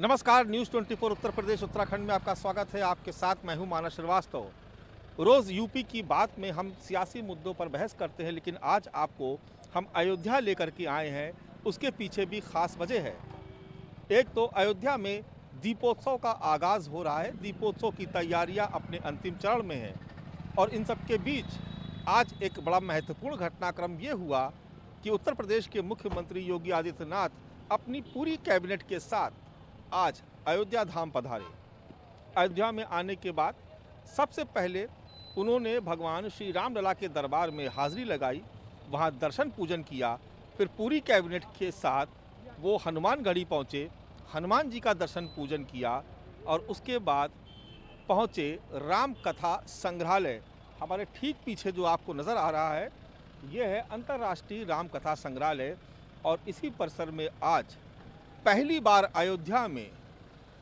नमस्कार, न्यूज़ 24 उत्तर प्रदेश उत्तराखंड में आपका स्वागत है। आपके साथ मैं हूं मानस श्रीवास्तव। रोज़ यूपी की बात में हम सियासी मुद्दों पर बहस करते हैं, लेकिन आज आपको हम अयोध्या लेकर के आए हैं। उसके पीछे भी खास वजह है। एक तो अयोध्या में दीपोत्सव का आगाज़ हो रहा है। दीपोत्सव की तैयारियां अपने अंतिम चरण में हैं और इन सब के बीच आज एक बड़ा महत्वपूर्ण घटनाक्रम ये हुआ कि उत्तर प्रदेश के मुख्यमंत्री योगी आदित्यनाथ अपनी पूरी कैबिनेट के साथ आज अयोध्या धाम पधारे। अयोध्या में आने के बाद सबसे पहले उन्होंने भगवान श्री राम लला के दरबार में हाजिरी लगाई, वहां दर्शन पूजन किया। फिर पूरी कैबिनेट के साथ वो हनुमानगढ़ी पहुंचे, हनुमान जी का दर्शन पूजन किया और उसके बाद पहुंचे राम कथा संग्रहालय। हमारे ठीक पीछे जो आपको नज़र आ रहा है, ये है अंतर्राष्ट्रीय राम कथा संग्रहालय और इसी परिसर में आज पहली बार अयोध्या में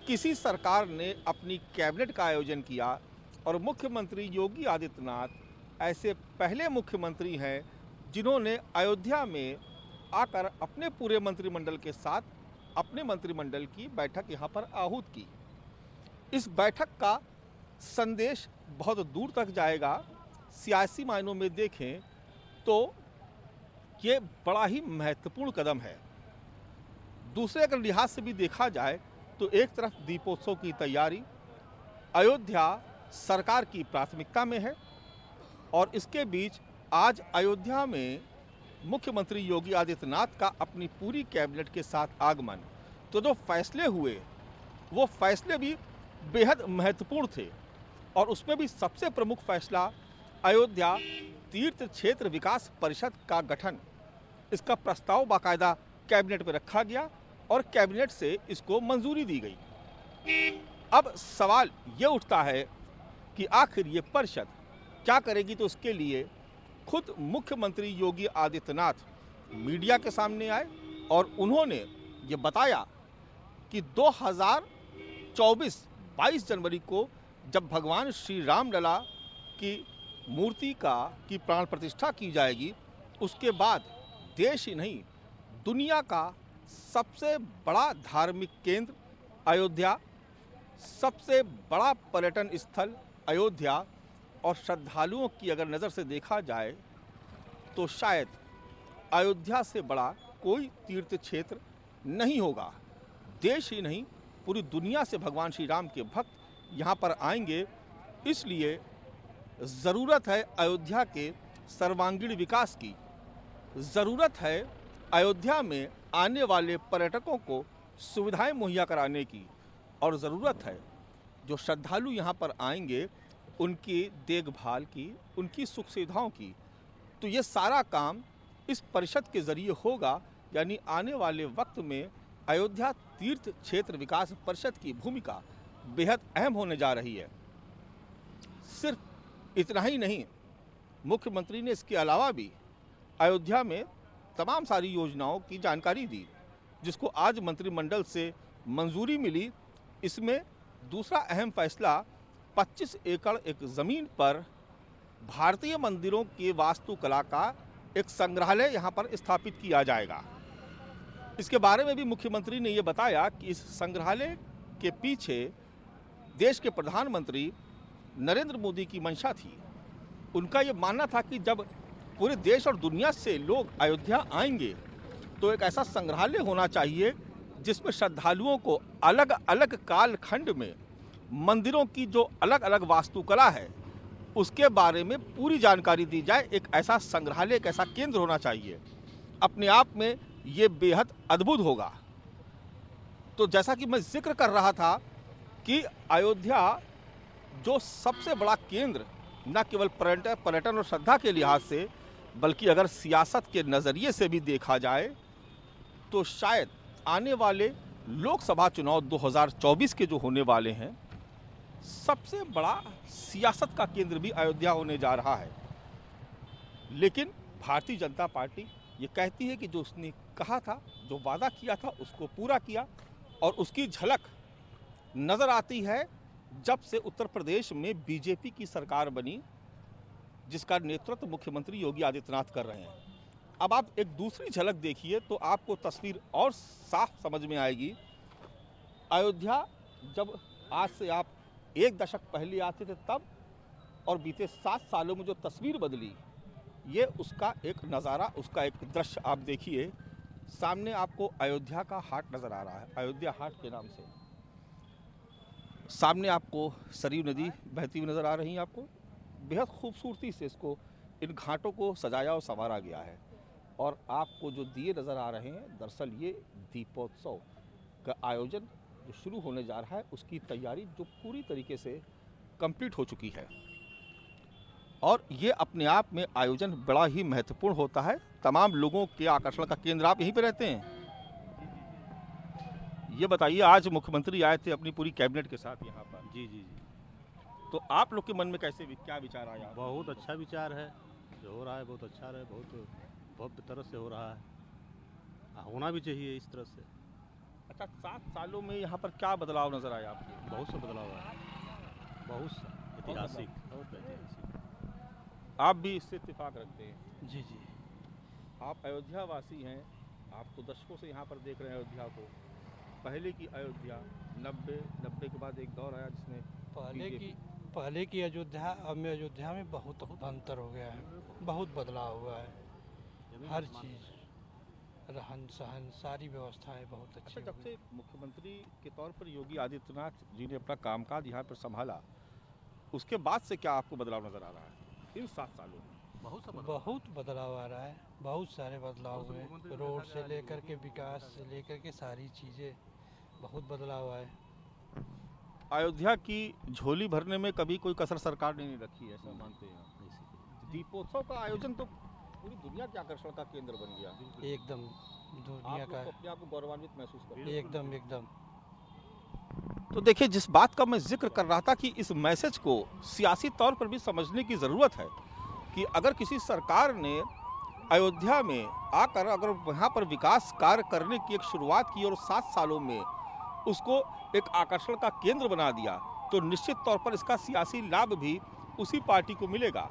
किसी सरकार ने अपनी कैबिनेट का आयोजन किया और मुख्यमंत्री योगी आदित्यनाथ ऐसे पहले मुख्यमंत्री हैं जिन्होंने अयोध्या में आकर अपने पूरे मंत्रिमंडल के साथ अपने मंत्रिमंडल की बैठक यहाँ पर आहूत की। इस बैठक का संदेश बहुत दूर तक जाएगा। सियासी मायनों में देखें तो ये बड़ा ही महत्वपूर्ण कदम है। दूसरे अगर लिहाज से भी देखा जाए तो एक तरफ दीपोत्सव की तैयारी अयोध्या सरकार की प्राथमिकता में है और इसके बीच आज अयोध्या में मुख्यमंत्री योगी आदित्यनाथ का अपनी पूरी कैबिनेट के साथ आगमन। तो जो फैसले हुए वो फैसले भी बेहद महत्वपूर्ण थे और उसमें भी सबसे प्रमुख फैसला अयोध्या तीर्थ क्षेत्र विकास परिषद का गठन, इसका प्रस्ताव बाकायदा कैबिनेट में रखा गया और कैबिनेट से इसको मंजूरी दी गई। अब सवाल ये उठता है कि आखिर ये परिषद क्या करेगी। तो उसके लिए खुद मुख्यमंत्री योगी आदित्यनाथ मीडिया के सामने आए और उन्होंने ये बताया कि 2024 22 जनवरी को जब भगवान श्री राम लला की मूर्ति की प्राण प्रतिष्ठा की जाएगी, उसके बाद देश ही नहीं दुनिया का सबसे बड़ा धार्मिक केंद्र अयोध्या, सबसे बड़ा पर्यटन स्थल अयोध्या और श्रद्धालुओं की अगर नज़र से देखा जाए तो शायद अयोध्या से बड़ा कोई तीर्थ क्षेत्र नहीं होगा। देश ही नहीं पूरी दुनिया से भगवान श्री राम के भक्त यहाँ पर आएंगे। इसलिए ज़रूरत है अयोध्या के सर्वांगीण विकास की, ज़रूरत है अयोध्या में आने वाले पर्यटकों को सुविधाएं मुहैया कराने की और ज़रूरत है जो श्रद्धालु यहाँ पर आएंगे उनकी देखभाल की, उनकी सुख सुविधाओं की। तो ये सारा काम इस परिषद के ज़रिए होगा। यानी आने वाले वक्त में अयोध्या तीर्थ क्षेत्र विकास परिषद की भूमिका बेहद अहम होने जा रही है। सिर्फ इतना ही नहीं, मुख्यमंत्री ने इसके अलावा भी अयोध्या में तमाम सारी योजनाओं की जानकारी दी, जिसको आज मंत्रिमंडल से मंजूरी मिली। इसमें दूसरा अहम फैसला 25 एकड़ एक ज़मीन पर भारतीय मंदिरों के वास्तुकला का एक संग्रहालय यहाँ पर स्थापित किया जाएगा। इसके बारे में भी मुख्यमंत्री ने ये बताया कि इस संग्रहालय के पीछे देश के प्रधानमंत्री नरेंद्र मोदी की मंशा थी। उनका ये मानना था कि जब पूरे देश और दुनिया से लोग अयोध्या आएंगे तो एक ऐसा संग्रहालय होना चाहिए जिसमें श्रद्धालुओं को अलग अलग कालखंड में मंदिरों की जो अलग अलग वास्तुकला है उसके बारे में पूरी जानकारी दी जाए। एक ऐसा संग्रहालय, एक ऐसा केंद्र होना चाहिए। अपने आप में ये बेहद अद्भुत होगा। तो जैसा कि मैं जिक्र कर रहा था कि अयोध्या जो सबसे बड़ा केंद्र न केवल पर्यटन और श्रद्धा के लिहाज से बल्कि अगर सियासत के नज़रिए से भी देखा जाए तो शायद आने वाले लोकसभा चुनाव 2024 के जो होने वाले हैं, सबसे बड़ा सियासत का केंद्र भी अयोध्या होने जा रहा है। लेकिन भारतीय जनता पार्टी ये कहती है कि जो उसने कहा था, जो वादा किया था, उसको पूरा किया और उसकी झलक नज़र आती है जब से उत्तर प्रदेश में बीजेपी की सरकार बनी, जिसका नेतृत्व मुख्यमंत्री योगी आदित्यनाथ कर रहे हैं। अब आप एक दूसरी झलक देखिए तो आपको तस्वीर और साफ समझ में आएगी अयोध्या जब आज से आप 1 दशक पहले आते थे तब और बीते 7 सालों में जो तस्वीर बदली, ये उसका एक नज़ारा, उसका एक दृश्य आप देखिए। सामने आपको अयोध्या का हाट नज़र आ रहा है, अयोध्या हाट के नाम से। सामने आपको सरयू नदी बहती हुई नज़र आ रही है। आपको बेहद खूबसूरती से इसको, इन घाटों को सजाया और संवारा गया है। और आपको जो दिए नज़र आ रहे हैं, दरअसल ये दीपोत्सव का आयोजन जो शुरू होने जा रहा है, उसकी तैयारी जो पूरी तरीके से कंप्लीट हो चुकी है। और ये अपने आप में आयोजन बड़ा ही महत्वपूर्ण होता है। तमाम लोगों के आकर्षण का केंद्र आप यहीं पे रहते हैं। ये बताइए, आज मुख्यमंत्री आए थे अपनी पूरी कैबिनेट के साथ यहाँ पर। जी जी जी तो आप लोग के मन में कैसे क्या विचार आया? बहुत अच्छा विचार है, जो हो रहा है बहुत अच्छा है, बहुत भव्य तरह से हो रहा है, होना भी चाहिए इस तरह से। अच्छा, 7 सालों में यहाँ पर क्या बदलाव नजर आया आपको? बहुत सा बदलाव है, बहुत सा ऐतिहासिक, बहुत ऐतिहासिक। आप भी इससे इत्तेफाक रखते हैं? जी जी। आप अयोध्या वासी हैं, आप तो दशकों से यहाँ पर देख रहे हैं अयोध्या को। पहले की अयोध्या 90 के बाद एक दौर आया जिसमें पहले की अयोध्या अब में अयोध्या में बहुत अंतर हो गया है, बहुत बदलाव हुआ है। हर चीज़, रहन सहन, सारी व्यवस्थाएं बहुत अच्छी। अच्छा, जब से मुख्यमंत्री के तौर पर योगी आदित्यनाथ जी ने अपना कामकाज यहाँ पर संभाला, उसके बाद से क्या आपको बदलाव नजर आ रहा है इन 7 सालों में? बहुत बदलाव आ रहा है, बहुत सारे बदलाव हुए। रोड से लेकर के विकास से लेकर के सारी चीज़ें, बहुत बदलाव आए। अयोध्या की झोली भरने में कभी कोई कसर सरकार ने नहीं रखी है, ऐसा मानते हैं? दीपोत्सव का आयोजन तो पूरी दुनिया के आकर्षण का केंद्र बन गया। एकदम दुनिया आप का, अपने आप को गौरवान्वित महसूस करते हैं? एकदम एकदम। तो देखिए, जिस बात का मैं जिक्र कर रहा था कि इस मैसेज को सियासी तौर पर भी समझने की ज़रूरत है कि अगर किसी सरकार ने अयोध्या में आकर अगर वहाँ पर विकास कार्य करने की एक शुरुआत की और 7 सालों में उसको एक आकर्षण का केंद्र बना दिया, तो निश्चित तौर पर इसका सियासी लाभ भी उसी पार्टी को मिलेगा।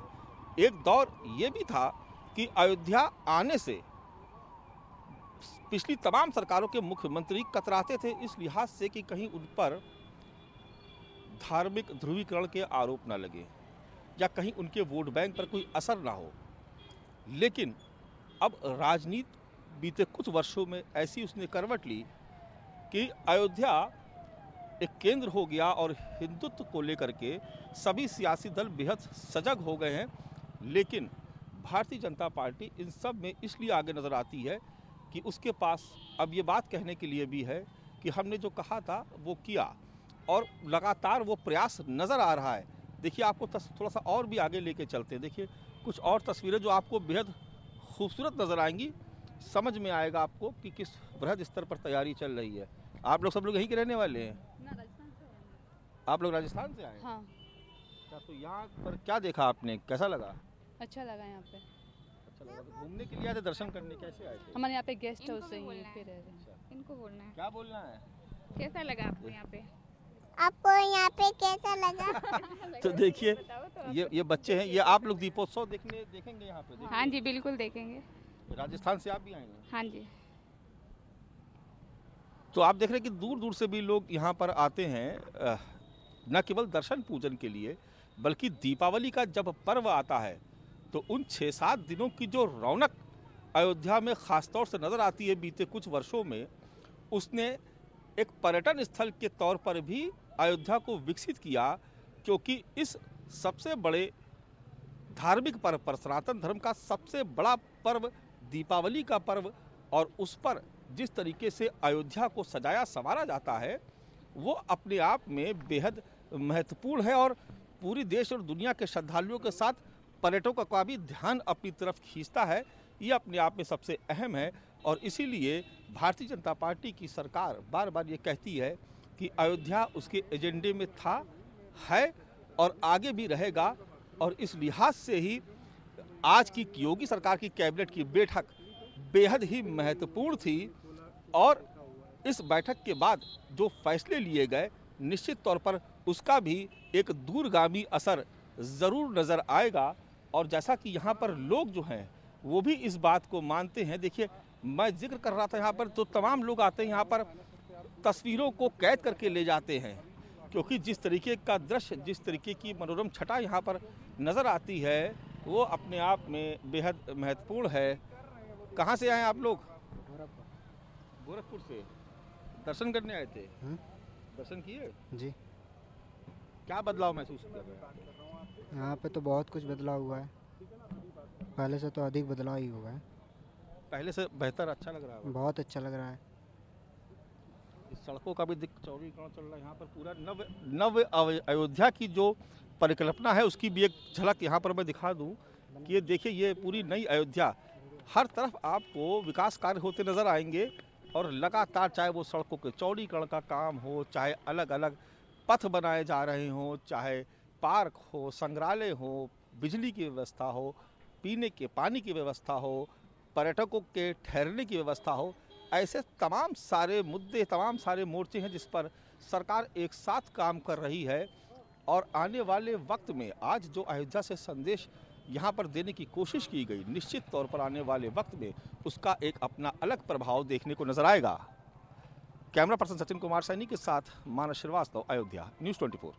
एक दौर ये भी था कि अयोध्या आने से पिछली तमाम सरकारों के मुख्यमंत्री कतराते थे इस लिहाज से कि कहीं उन पर धार्मिक ध्रुवीकरण के आरोप ना लगे या कहीं उनके वोट बैंक पर कोई असर ना हो। लेकिन अब राजनीति बीते कुछ वर्षों में ऐसी उसने करवट ली कि अयोध्या एक केंद्र हो गया और हिंदुत्व को लेकर के सभी सियासी दल बेहद सजग हो गए हैं। लेकिन भारतीय जनता पार्टी इन सब में इसलिए आगे नजर आती है कि उसके पास अब ये बात कहने के लिए भी है कि हमने जो कहा था वो किया, और लगातार वो प्रयास नज़र आ रहा है। देखिए, आपको थोड़ा सा और भी आगे लेके चलते हैं। देखिए, कुछ और तस्वीरें जो आपको बेहद खूबसूरत नज़र आएंगी। समझ में आएगा आपको कि किस बृहद स्तर पर तैयारी चल रही है। आप लोग सब लोग यहीं के रहने वाले हैं? आप लोग राजस्थान से आए हैं? हाँ। अच्छा, तो यहाँ पर क्या देखा आपने, कैसा लगा? अच्छा लगा यहाँ पे। अच्छा लगा। तो घूमने के लिए आए थे, दर्शन करने कैसे आए थे? हमारे यहाँ पे गेस्ट हाउस है, यहीं पे रह रहे हैं। इनको बोलना है। क्या बोलना है? कैसा लगा आपको यहाँ पे? आपको यहाँ पे कैसा लगा? तो देखिए, ये बच्चे हैं, ये आप लोग दीपोत्सव देखेंगे यहाँ पे? हाँ जी, बिल्कुल देखेंगे। राजस्थान से आप भी आए हैं? हाँ जी। तो आप देख रहे हैं कि दूर दूर से भी लोग यहाँ पर आते हैं, न केवल दर्शन पूजन के लिए, बल्कि दीपावली का जब पर्व आता है तो उन 6-7 दिनों की जो रौनक अयोध्या में ख़ासतौर से नज़र आती है बीते कुछ वर्षों में, उसने एक पर्यटन स्थल के तौर पर भी अयोध्या को विकसित किया। क्योंकि इस सबसे बड़े धार्मिक पर्व पर, सनातन धर्म का सबसे बड़ा पर्व दीपावली का पर्व, और उस पर जिस तरीके से अयोध्या को सजाया संवारा जाता है वो अपने आप में बेहद महत्वपूर्ण है और पूरी देश और दुनिया के श्रद्धालुओं के साथ पर्यटकों का भी ध्यान अपनी तरफ खींचता है। ये अपने आप में सबसे अहम है और इसीलिए भारतीय जनता पार्टी की सरकार बार बार ये कहती है कि अयोध्या उसके एजेंडे में था, है और आगे भी रहेगा। और इस लिहाज से ही आज की योगी सरकार की कैबिनेट की बैठक बेहद ही महत्वपूर्ण थी और इस बैठक के बाद जो फैसले लिए गए निश्चित तौर पर उसका भी एक दूरगामी असर ज़रूर नज़र आएगा। और जैसा कि यहाँ पर लोग जो हैं वो भी इस बात को मानते हैं। देखिए, मैं जिक्र कर रहा था यहाँ पर तो तमाम लोग आते हैं यहाँ पर तस्वीरों को कैद करके ले जाते हैं, क्योंकि जिस तरीके का दृश्य, जिस तरीके की मनोरम छटा यहाँ पर नज़र आती है वो अपने आप में बेहद महत्वपूर्ण है। कहाँ से आए आप लोग? गोरखपुर से। दर्शन करने आए थे? दर्शन किए जी। क्या बदलाव महसूस कर रहे हैं? यहाँ पे तो बहुत कुछ बदलाव हुआ है, पहले से तो अधिक बदलाव ही हुआ है। पहले से बेहतर अच्छा लग रहा है? बहुत अच्छा लग रहा है। इस सड़कों का भी चौड़ीकरण चल रहा है। यहाँ पर पूरा नव अयोध्या की जो परिकल्पना है उसकी भी एक झलक यहाँ पर मैं दिखा दूँ कि ये देखिए, ये पूरी नई अयोध्या, हर तरफ आपको विकास कार्य होते नजर आएंगे और लगातार, चाहे वो सड़कों के चौड़ीकरण का काम हो, चाहे अलग अलग पथ बनाए जा रहे हों, चाहे पार्क हो, संग्रहालय हो, बिजली की व्यवस्था हो, पीने के पानी की व्यवस्था हो, पर्यटकों के ठहरने की व्यवस्था हो, ऐसे तमाम सारे मुद्दे, तमाम सारे मोर्चे हैं जिस पर सरकार एक साथ काम कर रही है। और आने वाले वक्त में आज जो अयोध्या से संदेश यहाँ पर देने की कोशिश की गई, निश्चित तौर पर आने वाले वक्त में उसका एक अपना अलग प्रभाव देखने को नजर आएगा। कैमरा पर्सन सचिन कुमार सैनी के साथ मानस श्रीवास्तव, अयोध्या, न्यूज़ 24।